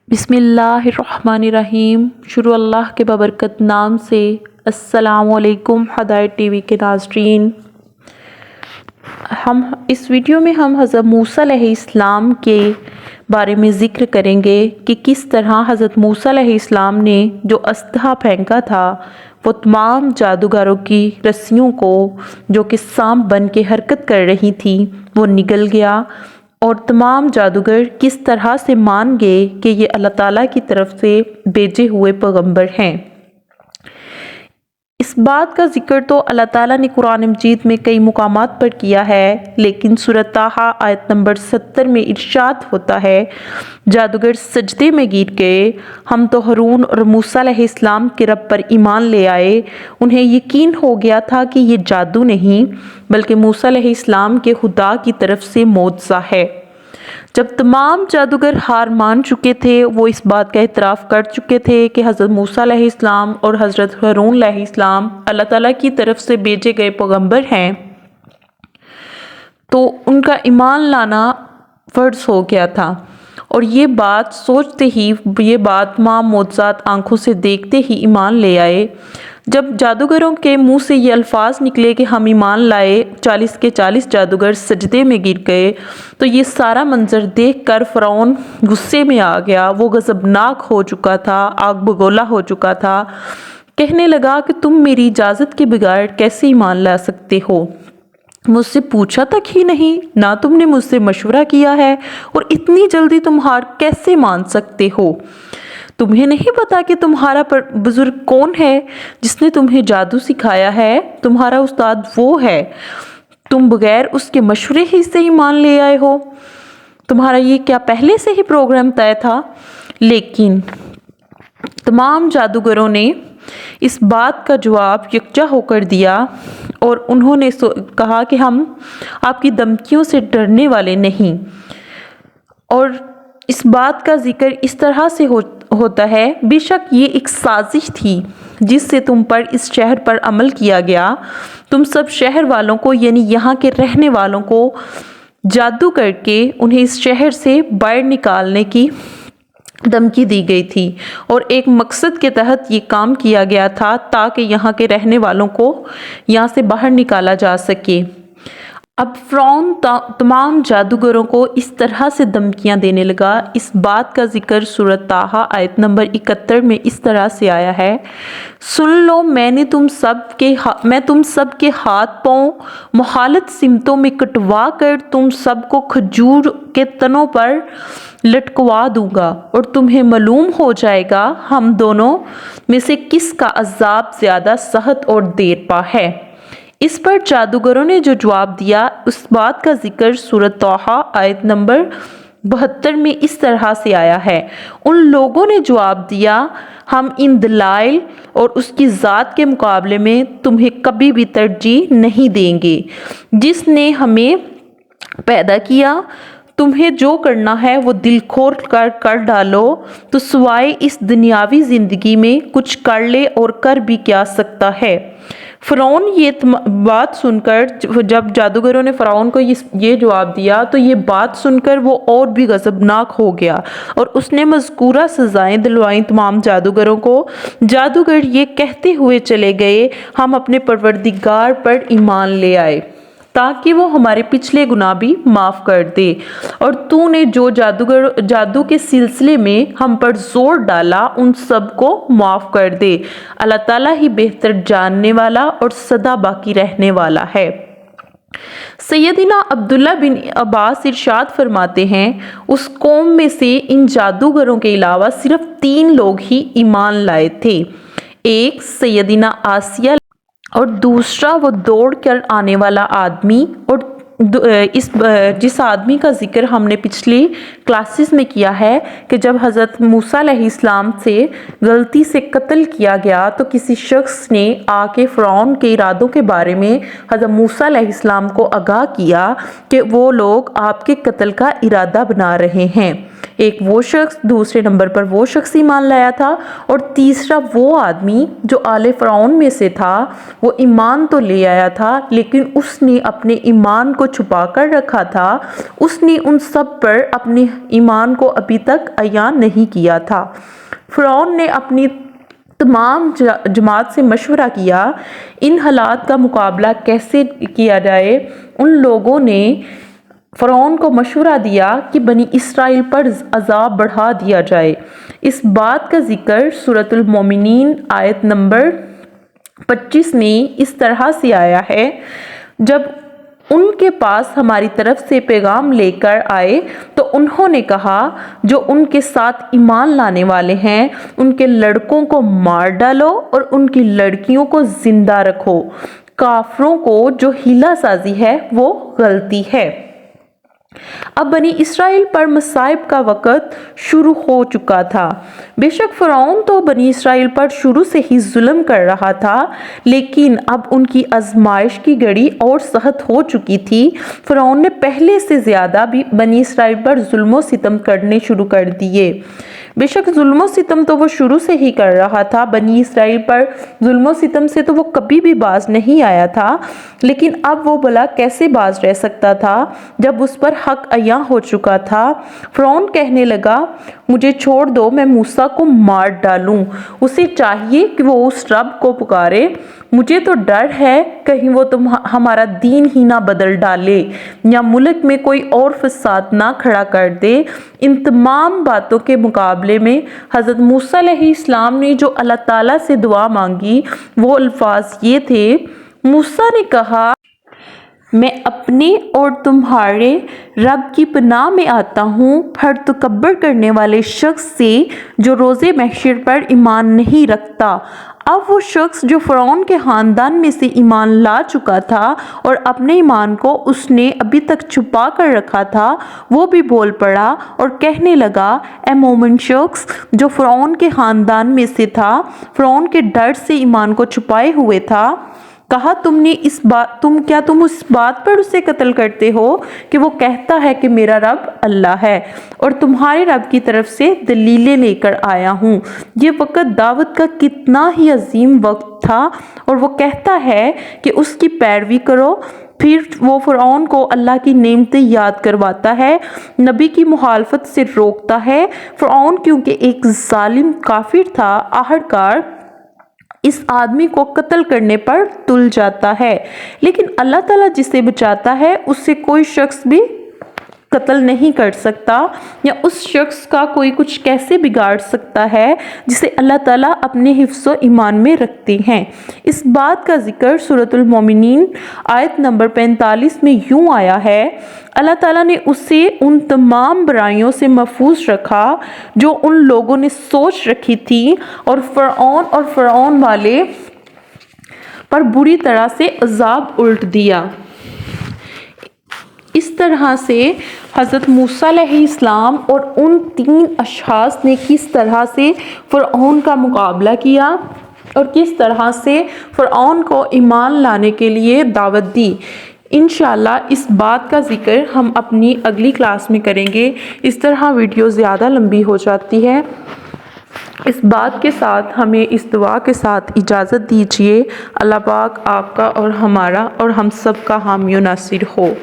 بسم اللہ الرحمن الرحیم۔ شروع اللہ کے بابرکت نام سے۔ السلام علیکم ہدایت ٹی وی کے ناظرین، اس ویڈیو میں ہم حضرت موسیٰ علیہ السلام کے بارے میں ذکر کریں گے کہ کس طرح حضرت موسیٰ علیہ السلام نے جو اسلحہ پھینکا تھا وہ تمام جادوگروں کی رسیوں کو جو کہ سانپ بن کے حرکت کر رہی تھی وہ نگل گیا، اور تمام جادوگر کس طرح سے مان گئے کہ یہ اللہ تعالیٰ کی طرف سے بھیجے ہوئے پیغمبر ہیں۔ اس بات کا ذکر تو اللہ تعالیٰ نے قرآن مجید میں کئی مقامات پر کیا ہے، لیکن سورۃ طٰہٰ آیت نمبر 70 میں ارشاد ہوتا ہے، جادوگر سجدے میں گر گئے، ہم تو ہارون اور موسیٰ علیہ السلام کے رب پر ایمان لے آئے۔ انہیں یقین ہو گیا تھا کہ یہ جادو نہیں بلکہ موسیٰ علیہ السلام کے خدا کی طرف سے معجزہ ہے۔ جب تمام جادوگر ہار مان چکے تھے، وہ اس بات کا اعتراف کر چکے تھے کہ حضرت موسیٰ علیہ السلام اور حضرت ہارون علیہ السلام اللہ تعالیٰ کی طرف سے بھیجے گئے پیغمبر ہیں، تو ان کا ایمان لانا فرض ہو گیا تھا، اور یہ بات سوچتے ہی، یہ بات تمام معجزات آنکھوں سے دیکھتے ہی ایمان لے آئے۔ جب جادوگروں کے منہ سے یہ الفاظ نکلے کہ ہم ایمان لائے، 40 کے 40 جادوگر سجدے میں گر گئے، تو یہ سارا منظر دیکھ کر فرعون غصے میں آ گیا۔ وہ غضبناک ہو چکا تھا، آگ بگولا ہو چکا تھا، کہنے لگا کہ تم میری اجازت کے بغیر کیسے ایمان لا سکتے ہو؟ مجھ سے پوچھا تک ہی نہیں، نہ تم نے مجھ سے مشورہ کیا ہے، اور اتنی جلدی تم ہار کیسے مان سکتے ہو؟ تمہیں نہیں پتا کہ تمہارا بزرگ کون ہے جس نے تمہیں جادو سکھایا ہے؟ تمہارا استاد وہ ہے، تم بغیر اس کے مشورے ہی سے ایمان لے آئے ہو؟ تمہارا یہ کیا پہلے سے ہی پروگرام طے تھا؟ لیکن تمام جادوگروں نے اس بات کا جواب یکجا ہو کر دیا، اور انہوں نے کہا کہ ہم آپ کی دھمکیوں سے ڈرنے والے نہیں۔ اور اس بات کا ذکر اس طرح سے ہوتا ہے، بے شک یہ ایک سازش تھی جس سے تم پر اس شہر پر عمل کیا گیا، تم سب شہر والوں کو یعنی یہاں کے رہنے والوں کو جادو کر کے انہیں اس شہر سے باہر نکالنے کی دھمکی دی گئی تھی، اور ایک مقصد کے تحت یہ کام کیا گیا تھا تاکہ یہاں کے رہنے والوں کو یہاں سے باہر نکالا جا سکے۔ اب فرعون تمام جادوگروں کو اس طرح سے دھمکیاں دینے لگا۔ اس بات کا ذکر سورۃ طٰہٰ آیت نمبر 71 میں اس طرح سے آیا ہے، سن لو میں تم سب کے ہاتھ پاؤں مخالف سمتوں میں کٹوا کر تم سب کو کھجور کے تنوں پر لٹکوا دوں گا، اور تمہیں معلوم ہو جائے گا ہم دونوں میں سے کس کا عذاب زیادہ سخت اور دیر پا ہے۔ اس پر جادوگروں نے جو جواب دیا، اس بات کا ذکر سورۃ طٰہٰ آیت نمبر 72 میں اس طرح سے آیا ہے، ان لوگوں نے جواب دیا، ہم ان دلائل اور اس کی ذات کے مقابلے میں تمہیں کبھی بھی ترجیح نہیں دیں گے جس نے ہمیں پیدا کیا۔ تمہیں جو کرنا ہے وہ دل کھول کر ڈالو، تو سوائے اس دنیاوی زندگی میں کچھ کر لے اور کر بھی کیا سکتا ہے۔ فرعون یہ بات سن کر، جب جادوگروں نے فرعون کو یہ جواب دیا تو یہ بات سن کر وہ اور بھی غضبناک ہو گیا، اور اس نے مذکورہ سزائیں دلوائیں تمام جادوگروں کو۔ جادوگر یہ کہتے ہوئے چلے گئے، ہم اپنے پروردگار پر ایمان لے آئے تاکہ وہ ہمارے پچھلے گناہ بھی معاف کر دے، اور تو نے جو جادو کے سلسلے میں ہم پر زور ڈالا ان سب کو معاف کر دے۔ اللہ تعالیٰ ہی بہتر جاننے والا اور سدا باقی رہنے والا ہے۔ سیدنا عبداللہ بن عباس ارشاد فرماتے ہیں، اس قوم میں سے ان جادوگروں کے علاوہ صرف 3 لوگ ہی ایمان لائے تھے، ایک سیدنا آسیہ اور دوسرا وہ دوڑ کر آنے والا آدمی، اور جس آدمی کا ذکر ہم نے پچھلی کلاسز میں کیا ہے کہ جب حضرت موسیٰ علیہ السلام سے غلطی سے قتل کیا گیا تو کسی شخص نے آ کے فرعون کے ارادوں کے بارے میں حضرت موسیٰ علیہ السلام کو آگاہ کیا کہ وہ لوگ آپ کے قتل کا ارادہ بنا رہے ہیں۔ ایک وہ شخص، دوسرے نمبر پر وہ شخص ایمان لایا تھا، اور تیسرا وہ آدمی جو آل فرعون میں سے تھا۔ وہ ایمان تو لے آیا تھا لیکن اس نے اپنے ایمان کو چھپا کر رکھا تھا۔ اس نے ان سب پر اپنے ایمان کو ابھی تک عیاں نہیں کیا تھا۔ فرعون نے اپنی تمام جماعت سے مشورہ کیا ان حالات کا مقابلہ کیسے کیا جائے۔ ان لوگوں نے فرعون کو مشورہ دیا کہ بنی اسرائیل پر عذاب بڑھا دیا جائے۔ اس بات کا ذکر سورۃ المومنین آیت نمبر 25 میں اس طرح سے آیا ہے، جب ان کے پاس ہماری طرف سے پیغام لے کر آئے تو انہوں نے کہا جو ان کے ساتھ ایمان لانے والے ہیں ان کے لڑکوں کو مار ڈالو اور ان کی لڑکیوں کو زندہ رکھو۔ کافروں کو جو ہیلہ سازی ہے وہ غلطی ہے۔ اب بنی اسرائیل پر مصائب کا وقت شروع ہو چکا تھا۔ بے شک فرعون تو بنی اسرائیل پر شروع سے ہی ظلم کر رہا تھا، لیکن اب ان کی آزمائش کی گھڑی اور سخت ہو چکی تھی۔ فرعون نے پہلے سے زیادہ بھی بنی اسرائیل پر ظلم و ستم کرنے شروع کر دیے۔ بے شک ظلم و ستم تو وہ شروع سے ہی کر رہا تھا، بنی اسرائیل پر ظلم و ستم سے تو وہ کبھی بھی باز نہیں آیا تھا، لیکن اب وہ بھلا کیسے باز رہ سکتا تھا جب اس پر حق عیاں ہو چکا تھا۔ فرعون کہنے لگا مجھے چھوڑ دو، میں موسیٰ کو مار ڈالوں۔ اسے چاہیے کہ وہ اس رب کو پکارے، مجھے تو ڈر ہے کہیں وہ ہمارا دین ہی نہ بدل ڈالے یا ملک میں کوئی اور فساد نہ کھڑا کر دے۔ ان تمام باتوں کے مقابلے میں حضرت موسیٰ علیہ السلام نے جو اللہ تعالیٰ سے دعا مانگی وہ الفاظ یہ تھے، موسیٰ نے کہا میں اپنے اور تمہارے رب کی پناہ میں آتا ہوں ہر تکبر کرنے والے شخص سے جو روز محشر پر ایمان نہیں رکھتا۔ اب وہ شخص جو فرعون کے خاندان میں سے ایمان لا چکا تھا اور اپنے ایمان کو اس نے ابھی تک چھپا کر رکھا تھا، وہ بھی بول پڑا اور کہنے لگا اے مومن شخص جو فرعون کے خاندان میں سے تھا، فرعون کے ڈر سے ایمان کو چھپائے ہوئے تھا، کہا تم اس بات پر اسے قتل کرتے ہو کہ وہ کہتا ہے کہ میرا رب اللہ ہے اور تمہارے رب کی طرف سے دلیلیں لے کر آیا ہوں۔ یہ وقت دعوت کا کتنا ہی عظیم وقت تھا اور وہ کہتا ہے کہ اس کی پیروی کرو۔ پھر وہ فرعون کو اللہ کی نعمتیں یاد کرواتا ہے، نبی کی مخالفت سے روکتا ہے۔ فرعون کیونکہ ایک ظالم کافر تھا، آخرکار اس آدمی کو قتل کرنے پر تل جاتا ہے، لیکن اللہ تعالیٰ جسے بچاتا ہے اس سے کوئی شخص بھی قتل نہیں کر سکتا یا اس شخص کا کوئی کچھ کیسے بگاڑ سکتا ہے جسے اللہ تعالیٰ اپنے حفظ و ایمان میں رکھتے ہیں۔ اس بات کا ذکر سورۃ المومنین آیت نمبر 45 میں یوں آیا ہے، اللہ تعالیٰ نے اسے ان تمام برائیوں سے محفوظ رکھا جو ان لوگوں نے سوچ رکھی تھی اور فرعون والے پر بری طرح سے عذاب الٹ دیا۔ اس طرح سے حضرت موسیٰ علیہ السلام اور ان 3 اشخاص نے کس طرح سے فرعون کا مقابلہ کیا اور کس طرح سے فرعون کو ایمان لانے کے لیے دعوت دی۔ انشاءاللہ اس بات کا ذکر ہم اپنی اگلی کلاس میں کریں گے۔ اس طرح ویڈیو زیادہ لمبی ہو جاتی ہے۔ اس بات کے ساتھ ہمیں اس دعا کے ساتھ اجازت دیجیے، اللہ پاک آپ کا اور ہمارا اور ہم سب کا حامی و ناصر ہو۔